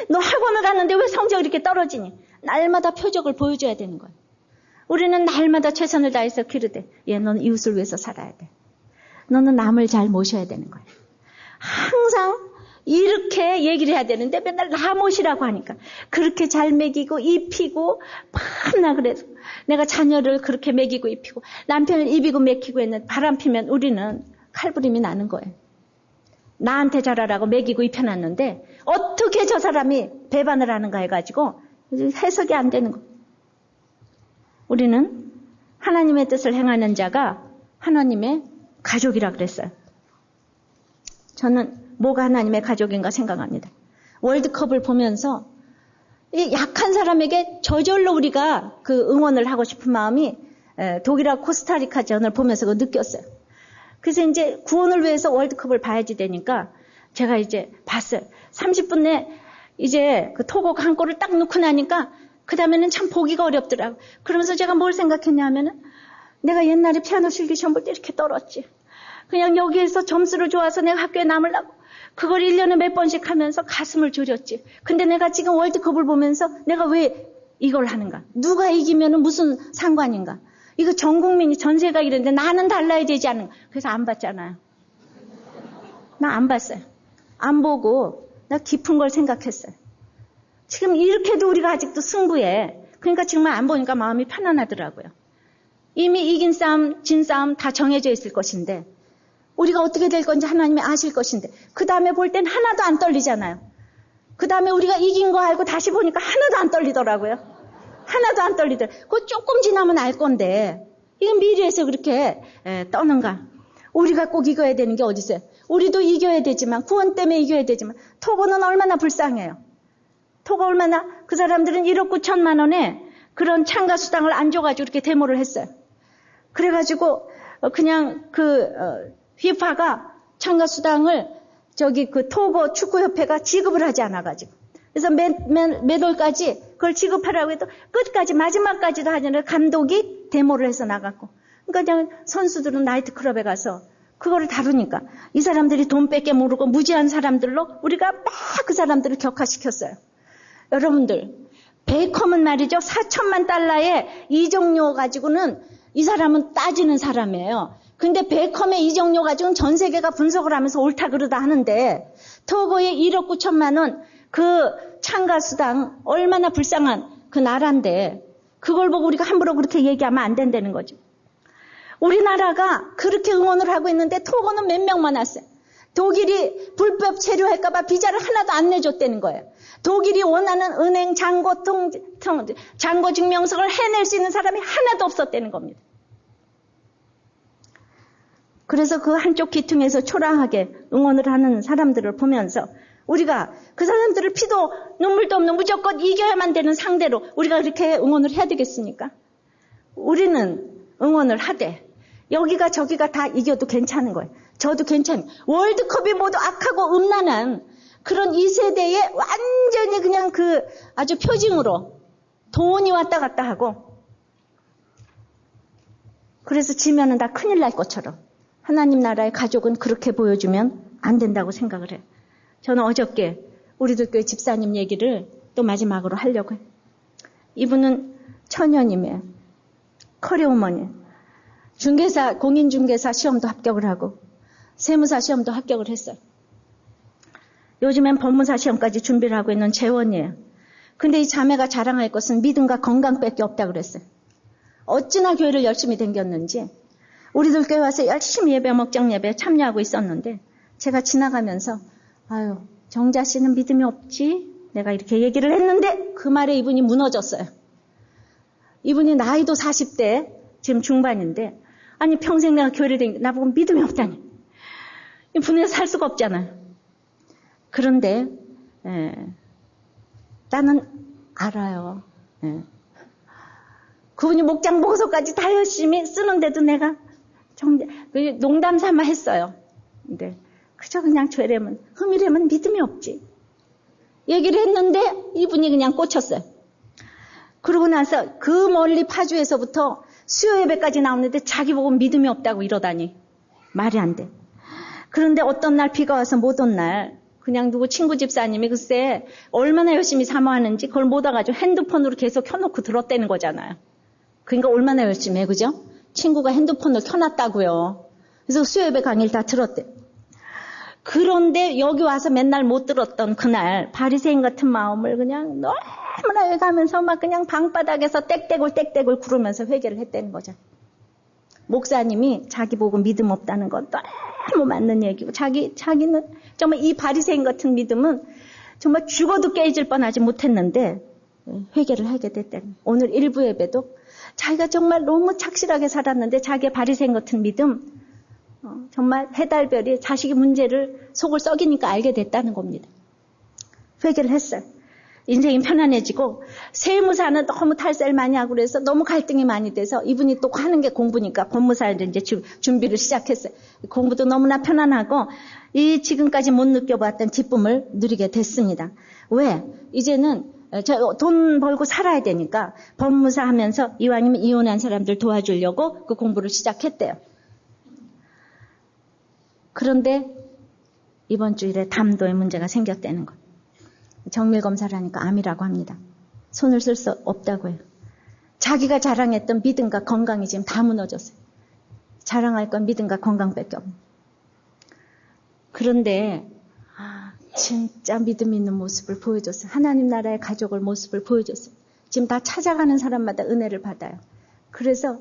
너 학원을 갔는데 왜 성적이 이렇게 떨어지니? 날마다 표적을 보여줘야 되는 거예요. 우리는 날마다 최선을 다해서 기르되, 너는 이웃을 위해서 살아야 돼. 너는 남을 잘 모셔야 되는 거예요. 항상 이렇게 얘기를 해야 되는데 맨날 나 모시라고 하니까 그렇게 잘 먹이고 입히고 밤나 그래서 내가 자녀를 그렇게 먹이고 입히고 남편을 입이고 먹이고 했는데 바람 피면 우리는 칼부림이 나는 거예요. 나한테 잘하라고 먹이고 입혀놨는데 어떻게 저 사람이 배반을 하는가 해가지고 해석이 안 되는 거예요. 우리는 하나님의 뜻을 행하는 자가 하나님의 가족이라 그랬어요. 저는 뭐가 하나님의 가족인가 생각합니다. 월드컵을 보면서 이 약한 사람에게 저절로 우리가 그 응원을 하고 싶은 마음이 독일하고 코스타리카전을 보면서 느꼈어요. 그래서 이제 구원을 위해서 월드컵을 봐야지 되니까 제가 이제 봤어요. 30분 내에 이제 그 토고가 한 골을 딱 넣고 나니까 그 다음에는 참 보기가 어렵더라고요. 그러면서 제가 뭘 생각했냐면은 내가 옛날에 피아노 실기 시험 볼 때 이렇게 떨었지. 그냥 여기에서 점수를 좋아서 내가 학교에 남으려고 그걸 1년에 몇 번씩 하면서 가슴을 졸였지. 근데 내가 지금 월드컵을 보면서 내가 왜 이걸 하는가? 누가 이기면은 무슨 상관인가? 이거 전 국민이 전세가 이랬는데 나는 달라야 되지 않은가? 그래서 안 봤잖아요. 나 안 봤어요. 안 보고 나 깊은 걸 생각했어요. 지금 이렇게도 우리가 아직도 승부해. 그러니까 정말 안 보니까 마음이 편안하더라고요. 이미 이긴 싸움, 진 싸움 다 정해져 있을 것인데 우리가 어떻게 될 건지 하나님이 아실 것인데 그 다음에 볼 땐 하나도 안 떨리잖아요. 그 다음에 우리가 이긴 거 알고 다시 보니까 하나도 안 떨리더라고요. 하나도 안 떨리더라고요. 그거 조금 지나면 알 건데 이건 미래에서 그렇게 떠는가. 우리가 꼭 이겨야 되는 게 어디 있어요. 우리도 이겨야 되지만 구원 때문에 이겨야 되지만 토고는 얼마나 불쌍해요. 토고 얼마나 그 사람들은 1억 9천만 원에 그런 참가 수당을 안 줘가지고 이렇게 데모를 했어요. 그래가지고 그냥 휘파가 참가 수당을 그 토고 축구협회가 지급을 하지 않아가지고 그래서 몇 월까지 그걸 지급하라고 해도 끝까지 마지막까지도 하지 않아서 감독이 데모를 해서 나갔고 그러니까 그냥 선수들은 나이트클럽에 가서 그거를 다루니까 이 사람들이 돈 뺏게 모르고 무지한 사람들로 우리가 막 그 사람들을 격화시켰어요. 여러분들 베이컴은 말이죠. 4천만 달러의 이적료 가지고는 이 사람은 따지는 사람이에요. 근데 베이컴의 이적료 가지고는 전 세계가 분석을 하면서 옳다 그러다 하는데 토고의 1억 9천만 원 그 참가수당 얼마나 불쌍한 그 나라인데 그걸 보고 우리가 함부로 그렇게 얘기하면 안 된다는 거죠. 우리나라가 그렇게 응원을 하고 있는데 토고는 몇 명만 왔어요. 독일이 불법 체류할까 봐 비자를 하나도 안 내줬다는 거예요. 독일이 원하는 은행 잔고 증명서를 해낼 수 있는 사람이 하나도 없었다는 겁니다. 그래서 그 한쪽 귀퉁에서 초라하게 응원을 하는 사람들을 보면서 우리가 그 사람들을 피도 눈물도 없는 무조건 이겨야만 되는 상대로 우리가 그렇게 응원을 해야 되겠습니까? 우리는 응원을 하되 여기가 저기가 다 이겨도 괜찮은 거예요. 저도 괜찮아요. 월드컵이 모두 악하고 음란한 그런 이 세대에 완전히 그냥 그 아주 표징으로 돈이 왔다 갔다 하고, 그래서 지면은 다 큰일 날 것처럼 하나님 나라의 가족은 그렇게 보여주면 안 된다고 생각을 해요. 저는 어저께 우리들 교회 집사님 얘기를 또 마지막으로 하려고 해요. 이분은 처녀님이에요. 커리어우먼이에요. 중개사, 공인중개사 시험도 합격을 하고 세무사 시험도 합격을 했어요. 요즘엔 법무사 시험까지 준비를 하고 있는 재원이에요. 근데 이 자매가 자랑할 것은 믿음과 건강밖에 없다고 그랬어요. 어찌나 교회를 열심히 다녔는지 우리들 교회 와서 열심히 예배, 먹장 예배 참여하고 있었는데 제가 지나가면서 아유, 정자 씨는 믿음이 없지? 내가 이렇게 얘기를 했는데 그 말에 이분이 무너졌어요. 이분이 나이도 40대, 지금 중반인데 아니 평생 내가 교회를 다니는데 나보고 믿음이 없다니. 이 분해서 살 수가 없잖아요. 그런데 나는 알아요. 그분이 목장 보고서까지 다 열심히 쓰는데도 내가 농담 삼아 했어요. 근데 그저 그냥 죄라면 흠이라면 믿음이 없지. 얘기를 했는데 이분이 그냥 꽂혔어요. 그러고 나서 그 멀리 파주에서부터 수요 예배까지 나오는데 자기 보고 믿음이 없다고 이러다니 말이 안 돼. 그런데 어떤 날 비가 와서 못 온 날 그냥 누구 친구 집사님이 글쎄 얼마나 열심히 사모하는지 그걸 못 와가지고 핸드폰으로 계속 켜놓고 들었다는 거잖아요. 그러니까 얼마나 열심히 해, 그죠? 친구가 핸드폰을 켜놨다고요. 그래서 수요예배 강의를 다 들었대. 그런데 여기 와서 맨날 못 들었던 그날 바리새인 같은 마음을 그냥 너무나 해가면서 막 그냥 방바닥에서 땡땡을 구르면서 회개를 했다는 거죠. 목사님이 자기 보고 믿음 없다는 건 너무 맞는 얘기고 자기는 정말 이 바리새인 같은 믿음은 정말 죽어도 깨질 뻔하지 못했는데 회개를 하게 됐다는. 오늘 일부 예배도 자기가 정말 너무 착실하게 살았는데 자기의 바리새인 같은 믿음 정말 해달별이 자식의 문제를 속을 썩이니까 알게 됐다는 겁니다. 회개를 했어요. 인생이 편안해지고 세무사는 너무 탈세를 많이 하고 그래서 너무 갈등이 많이 돼서 이분이 또 하는 게 공부니까 법무사를 이제 준비를 시작했어요. 공부도 너무나 편안하고 이 지금까지 못 느껴봤던 기쁨을 누리게 됐습니다. 왜? 이제는 돈 벌고 살아야 되니까 법무사 하면서 이왕이면 이혼한 사람들 도와주려고 그 공부를 시작했대요. 그런데 이번 주일에 담도에 문제가 생겼다는 것. 정밀검사를 하니까 암이라고 합니다. 손을 쓸 수 없다고 해요. 자기가 자랑했던 믿음과 건강이 지금 다 무너졌어요. 자랑할 건 믿음과 건강밖에 없는. 그런데 진짜 믿음 있는 모습을 보여줬어요. 하나님 나라의 가족을 모습을 보여줬어요. 지금 다 찾아가는 사람마다 은혜를 받아요. 그래서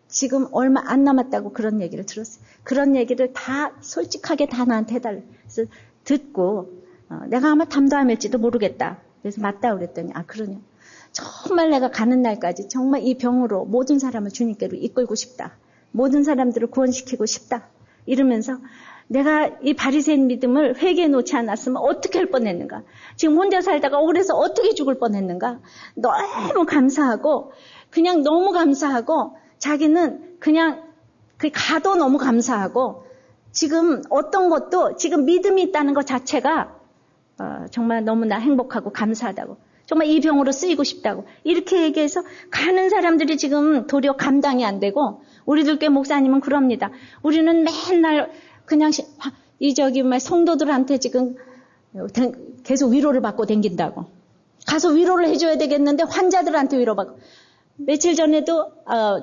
지금 얼마 안 남았다고 그런 얘기를 들었어요. 그런 얘기를 다 솔직하게 다 나한테 해달래. 그래서 듣고 내가 아마 담도암일지도 모르겠다. 그래서 맞다 그랬더니 그러냐. 정말 내가 가는 날까지 정말 이 병으로 모든 사람을 주님께로 이끌고 싶다. 모든 사람들을 구원시키고 싶다. 이러면서 내가 이 바리새인 믿음을 회개해 놓지 않았으면 어떻게 할 뻔했는가. 지금 혼자 살다가 억울해서 어떻게 죽을 뻔했는가. 너무 감사하고 그냥 너무 감사하고 자기는 그냥 가도 너무 감사하고 지금 어떤 것도 지금 믿음이 있다는 것 자체가 정말 너무나 행복하고 감사하다고. 정말 이 병으로 쓰이고 싶다고. 이렇게 얘기해서 가는 사람들이 지금 도리어 감당이 안 되고 우리들 꽤 목사님은 그럽니다. 우리는 맨날 그냥 성도들한테 지금 계속 위로를 받고 댕긴다고. 가서 위로를 해줘야 되겠는데 환자들한테 위로받고. 며칠 전에도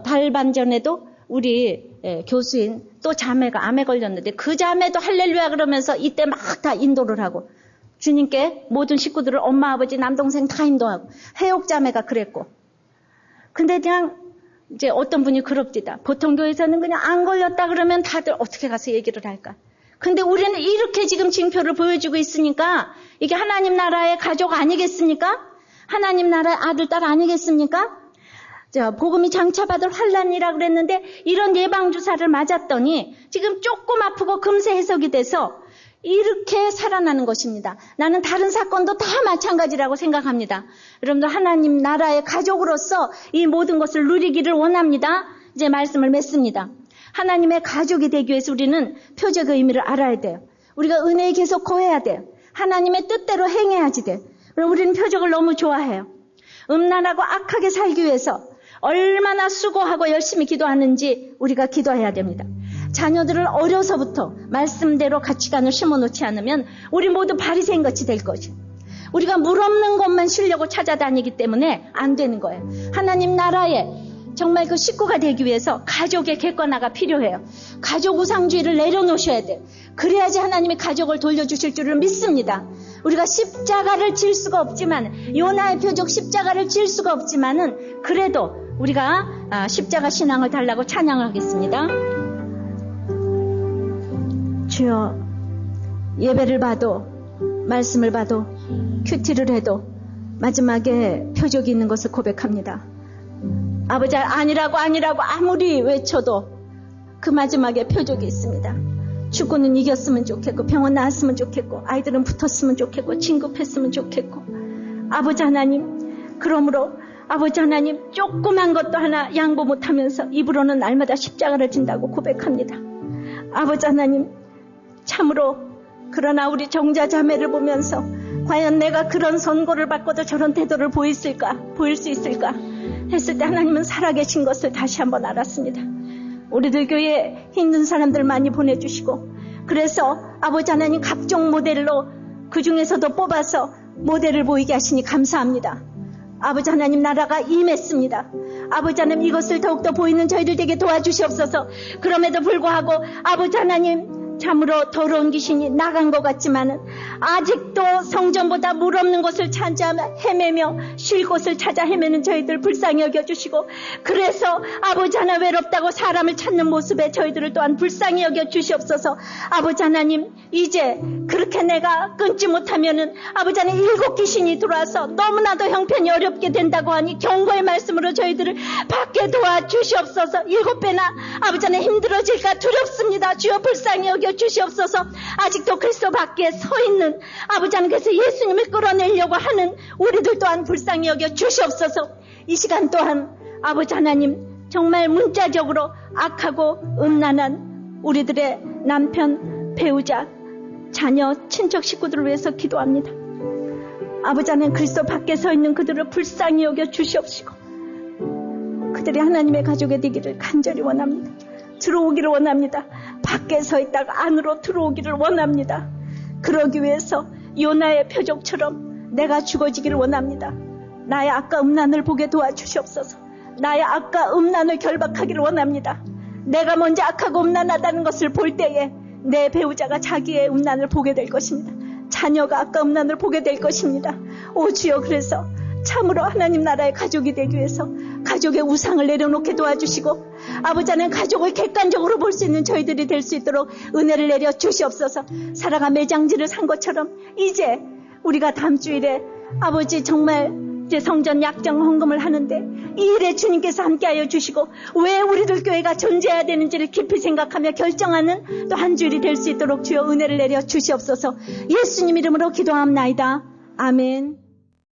달 반 전에도 우리 교수인 또 자매가 암에 걸렸는데 그 자매도 할렐루야 그러면서 이때 막 다 인도를 하고 주님께 모든 식구들을 엄마 아버지 남동생 다 인도하고 해옥자매가 그랬고. 근데 그냥 이제 어떤 분이 그럽디다. 보통 교회에서는 그냥 안 걸렸다 그러면 다들 어떻게 가서 얘기를 할까. 근데 우리는 이렇게 지금 징표를 보여주고 있으니까 이게 하나님 나라의 가족 아니겠습니까? 하나님 나라의 아들 딸 아니겠습니까? 자, 복음이 장차받을 환란이라 그랬는데 이런 예방주사를 맞았더니 지금 조금 아프고 금세 해석이 돼서 이렇게 살아나는 것입니다. 나는 다른 사건도 다 마찬가지라고 생각합니다. 여러분들 하나님 나라의 가족으로서 이 모든 것을 누리기를 원합니다. 이제 말씀을 맺습니다. 하나님의 가족이 되기 위해서 우리는 표적의 의미를 알아야 돼요. 우리가 은혜에 계속 거해야 돼요. 하나님의 뜻대로 행해야지 돼. 우리는 표적을 너무 좋아해요. 음란하고 악하게 살기 위해서 얼마나 수고하고 열심히 기도하는지 우리가 기도해야 됩니다. 자녀들을 어려서부터 말씀대로 가치관을 심어놓지 않으면 우리 모두 바리새인 같이 될 거죠. 우리가 물 없는 곳만 쉬려고 찾아다니기 때문에 안 되는 거예요. 하나님 나라에 정말 그 식구가 되기 위해서 가족의 객관화가 필요해요. 가족 우상주의를 내려놓으셔야 돼요. 그래야지 하나님이 가족을 돌려주실 줄을 믿습니다. 우리가 십자가를 질 수가 없지만, 요나의 표적 십자가를 질 수가 없지만은 그래도 우리가 십자가 신앙을 달라고 찬양하겠습니다. 주여, 예배를 봐도 말씀을 봐도 큐티를 해도 마지막에 표적이 있는 것을 고백합니다. 아버지, 아니라고 아무리 외쳐도 그 마지막에 표적이 있습니다. 축구는 이겼으면 좋겠고, 병원 나았으면 좋겠고, 아이들은 붙었으면 좋겠고, 진급했으면 좋겠고, 아버지 하나님, 그러므로 아버지 하나님, 조그만 것도 하나 양보 못하면서 입으로는 날마다 십자가를 진다고 고백합니다. 아버지 하나님, 참으로 그러나 우리 정자자매를 보면서 과연 내가 그런 선고를 받고도 저런 태도를 보일 수 있을까 했을 때 하나님은 살아계신 것을 다시 한번 알았습니다. 우리들 교회에 힘든 사람들 많이 보내주시고, 그래서 아버지 하나님 각종 모델로 그 중에서도 뽑아서 모델을 보이게 하시니 감사합니다. 아버지 하나님 나라가 임했습니다. 아버지 하나님 이것을 더욱더 보이는 저희들 되게 도와주시옵소서. 그럼에도 불구하고 아버지 하나님, 참으로 더러운 귀신이 나간 것 같지만은 아직도 성전보다 물 없는 곳을 찾아 헤매며 쉴 곳을 찾아 헤매는 저희들 불쌍히 여겨주시고, 그래서 아버지 하나 외롭다고 사람을 찾는 모습에 저희들을 또한 불쌍히 여겨주시옵소서. 아버지 하나님, 이제 그렇게 내가 끊지 못하면은 아버지 하나님 7 귀신이 들어와서 너무나도 형편이 어렵게 된다고 하니 경고의 말씀으로 저희들을 받게 도와주시옵소서. 7배나 아버지 하나님 힘들어질까 두렵습니다. 주여 불쌍히 여겨 주시옵소서. 아직도 그리스도 밖에 서 있는 아버지 하나님께서 예수님을 끌어내려고 하는 우리들 또한 불쌍히 여겨 주시옵소서. 이 시간 또한 아버지 하나님 정말 문자적으로 악하고 음란한 우리들의 남편, 배우자, 자녀, 친척, 식구들을 위해서 기도합니다. 아버지 하나님 그리스도 밖에 서 있는 그들을 불쌍히 여겨 주시옵시고, 그들이 하나님의 가족이 되기를 간절히 원합니다. 들어오기를 원합니다. 밖에 서 있다가 안으로 들어오기를 원합니다. 그러기 위해서 요나의 표적처럼 내가 죽어지기를 원합니다. 나의 악과 음란을 보게 도와주시옵소서. 나의 악과 음란을 결박하기를 원합니다. 내가 먼저 악하고 음란하다는 것을 볼 때에 내 배우자가 자기의 음란을 보게 될 것입니다. 자녀가 악과 음란을 보게 될 것입니다. 오 주여, 그래서 참으로 하나님 나라의 가족이 되기 위해서 가족의 우상을 내려놓게 도와주시고, 아버지 하나님 가족을 객관적으로 볼 수 있는 저희들이 될 수 있도록 은혜를 내려 주시옵소서. 사라가 매장지를 산 것처럼 이제 우리가 다음 주일에 아버지 정말 이제 성전 약정 헌금을 하는데 이 일에 주님께서 함께하여 주시고 왜 우리들 교회가 존재해야 되는지를 깊이 생각하며 결정하는 또 한 주일이 될 수 있도록 주여 은혜를 내려 주시옵소서. 예수님 이름으로 기도합나이다. 아멘.